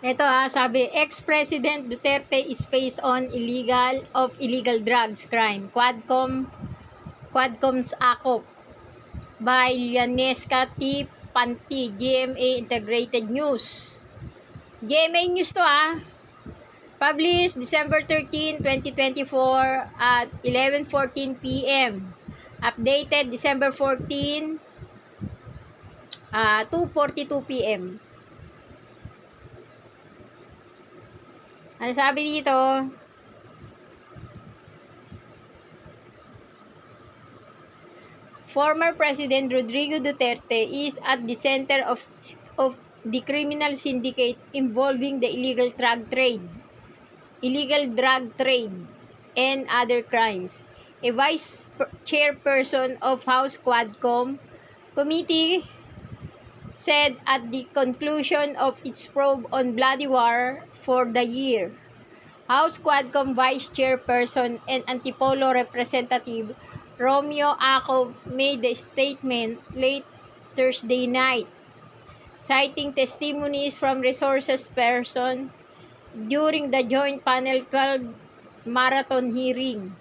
Ito sabi, ex-President Duterte is faced on illegal drugs crime. Quadcom's akop by Lianesca T. Panti, GMA Integrated News. GMA News to Published December 13, 2024 at 11:14 p.m. Updated December 14, 2:42 p.m. Ano sabi dito? Former President Rodrigo Duterte is at the center of the criminal syndicate involving the illegal drug trade, and other crimes. A vice chairperson of House Quadcom Committee said at the conclusion of its probe on bloody war for the year. House Quadcom Vice Chairperson and Antipolo Representative Romeo Acop made the statement late Thursday night, citing testimonies from resources person during the Joint Panel 12 marathon hearing.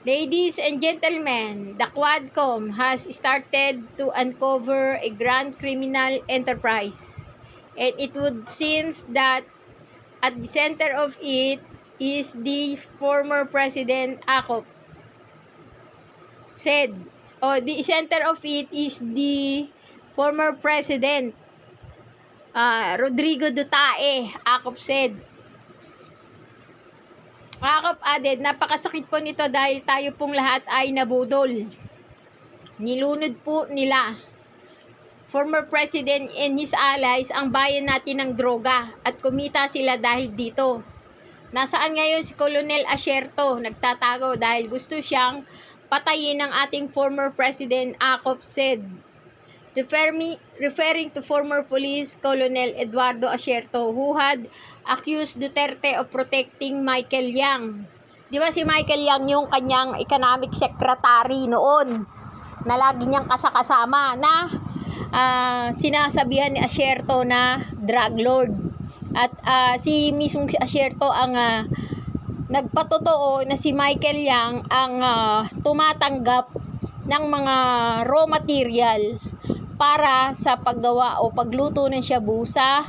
Ladies and gentlemen, the Quadcom has started to uncover a grand criminal enterprise, and it would seem that at the center of it is the former President Acop said, the center of it is the former President Rodrigo Duterte, Acop said. Acop added, napakasakit po nito dahil tayo pong lahat ay nabudol. Nilunod po nila, former president and his allies, ang bayan natin ng droga at kumita sila dahil dito. Nasaan ngayon si Colonel Asierto? Nagtatago dahil gusto siyang patayin ng ating former president, Acop said. Referring to former police Colonel Eduardo Asierto, who had accused Duterte of protecting Michael Yang. Di ba si Michael Yang yung kanyang economic secretary noon, na lagi niyang kasama na sinasabihan ni Asierto na drug lord. At si mismong si Asierto ang nagpatotoo na si Michael Yang ang tumatanggap ng mga raw material para sa paggawa o pagluto ng shabu sa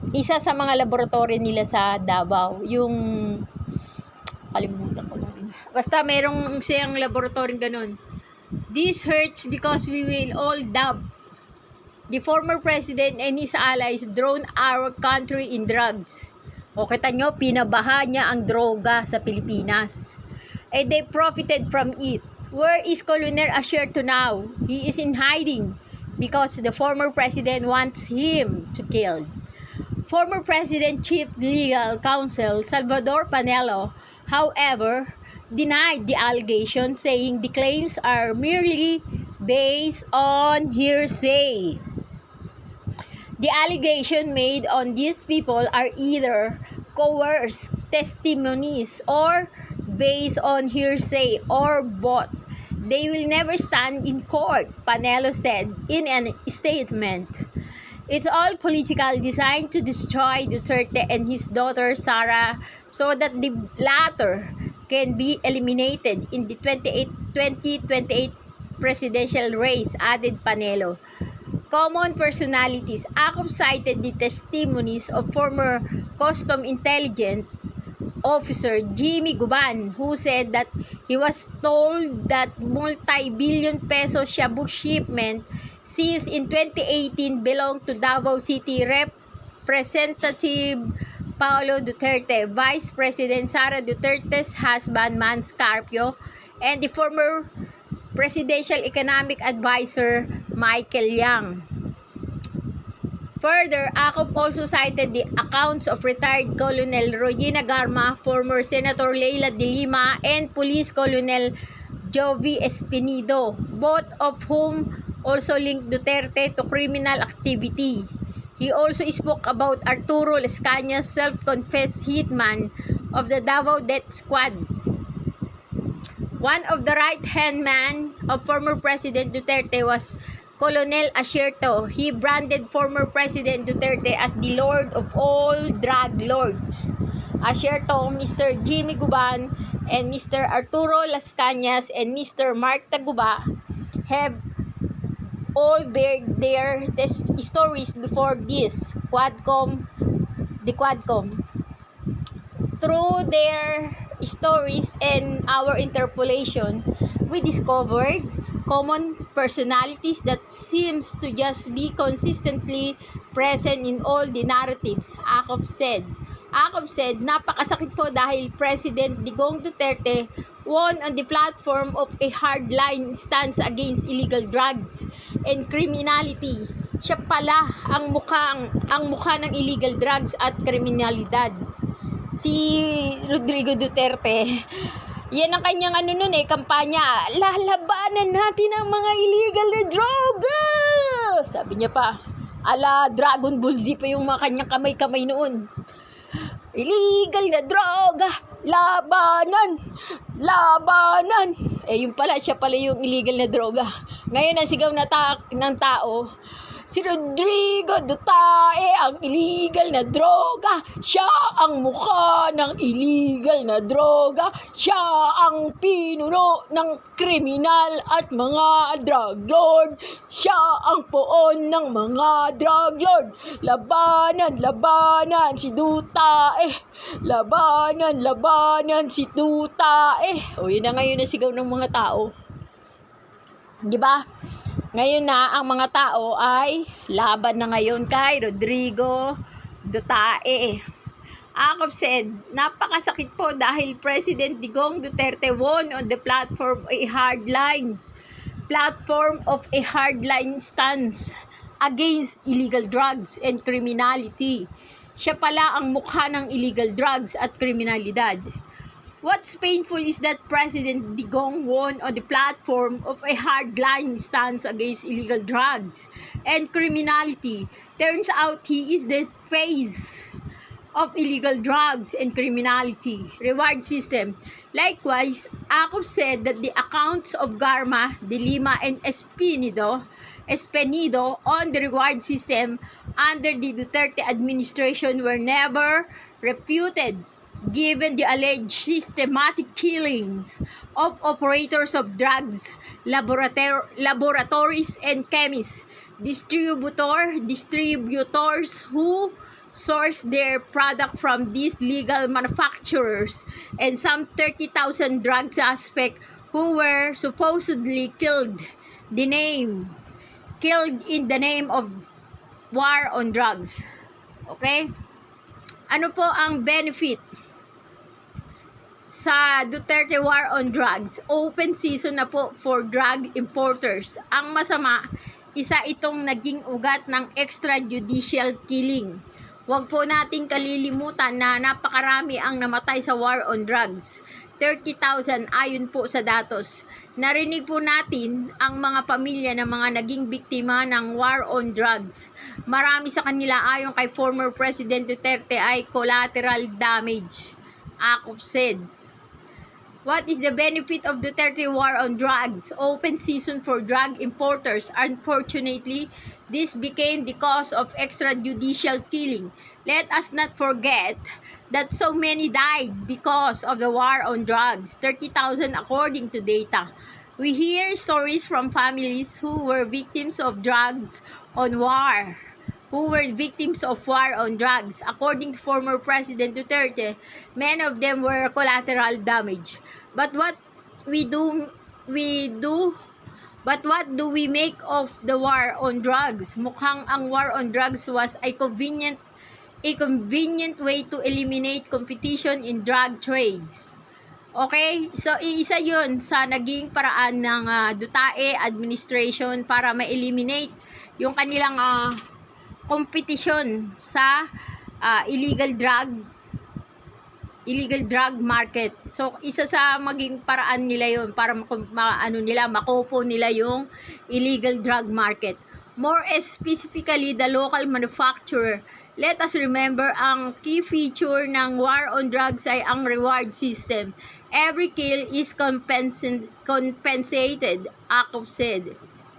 isa sa mga laboratory nila sa Davao. Yung kalimutan ko lang. Basta merong siyang laboratory ganun. This hurts because we will all die. The former president and his allies drowned our country in drugs. O kita nyo, pinabaha niya ang droga sa Pilipinas. And they profited from it. Where is Colonel Asierto now? He is in hiding because the former president wants him to kill. Former President Chief Legal Counsel Salvador Panelo, however, denied the allegation, saying the claims are merely based on hearsay. The allegation made on these people are either coerced testimonies or based on hearsay or both. They will never stand in court, Panelo said in a statement. It's all political, designed to destroy Duterte and his daughter Sara so that the latter can be eliminated in the 2028 presidential race, added Panelo. Common personalities. Acop cited the testimonies of former Custom Intelligence Officer Jimmy Guban, who said that he was told that multi-billion peso shabu shipment seized in 2018 belonged to Davao City Representative Paulo Duterte, Vice President Sara Duterte's husband Mans Carpio, and the former Presidential Economic Advisor Michael Yang. Further, Acop also cited the accounts of retired Colonel Regina Garma, former Senator Leila de Lima, and Police Colonel Jovi Espinido, both of whom also linked Duterte to criminal activity. He also spoke about Arturo Lescaña's self-confessed hitman of the Davao Death Squad. One of the right-hand man of former President Duterte was Colonel Asierto. He branded former President Duterte as the Lord of all drug lords. Asierto, Mr. Jimmy Guban, and Mr. Arturo Las Cañas and Mr. Mark Taguba have all bared their stories before this the Quadcom. Through their stories and our interpolation, we discovered common personalities that seems to just be consistently present in all the narratives. Akop said, napakasakit po dahil President Digong Duterte won on the platform of a hardline stance against illegal drugs and criminality. Siya pala ang mukha ng illegal drugs at kriminalidad. Si Rodrigo Duterte, yan ang kanyang kampanya, lalabanan natin ang mga illegal na droga. Sabi niya pa, ala Dragon Ball Z pa yung mga kanyang kamay-kamay noon. Illegal na droga, labanan. Yun pala, siya pala yung illegal na droga. Ngayon ang sigaw ng tao, si Rodrigo Duterte ang illegal na droga. Siya ang mukha ng illegal na droga. Siya ang pinuno ng kriminal at mga drug lord. Siya ang poon ng mga drug lord. Labanan si Duterte. Labanan si Duterte. O yun na ngayon na sigaw ng mga tao. Di ba? Ngayon na, ang mga tao ay laban na ngayon kay Rodrigo Duterte. Akop said, napakasakit po dahil President Digong Duterte won on the platform of a hardline stance against illegal drugs and criminality. Siya pala ang mukha ng illegal drugs at kriminalidad. What's painful is that President Digong won on the platform of a hardline stance against illegal drugs and criminality. Turns out he is the face of illegal drugs and criminality reward system. Likewise, Akop said that the accounts of Garma, De Lima, and Espinido on the reward system under the Duterte administration were never refuted, given the alleged systematic killings of operators of drugs, laboratories and chemists, distributors who source their product from these legal manufacturers, and some 30,000 drug suspects who were supposedly killed in the name of war on drugs. Okay? Ano po ang benefit sa Duterte War on Drugs? Open season na po for drug importers. Ang masama, isa itong naging ugat ng extrajudicial killing. Huwag po nating kalilimutan na napakarami ang namatay sa war on drugs. 30,000 ayon po sa datos. Narinig po natin ang mga pamilya ng mga naging biktima ng war on drugs. Marami sa kanila ayon kay former President Duterte ay collateral damage. Akop said, what is the benefit of Duterte war on drugs? Open season for drug importers. Unfortunately, this became the cause of extrajudicial killing. Let us not forget that so many died because of the war on drugs. 30,000 according to data. We hear stories from families who were victims of drugs on war. According to former President Duterte, many of them were collateral damage. But what do we make of the war on drugs? Mukhang ang war on drugs was a convenient way to eliminate competition in drug trade. Okay? So, isa yun sa naging paraan ng Duterte administration para ma-eliminate yung kanilang kompetisyon sa illegal drug market. So, isa sa maging paraan nila yun para makopo nila yung illegal drug market. More specifically, the local manufacturer. Let us remember, ang key feature ng war on drugs ay ang reward system. Every kill is compensated, Akop said.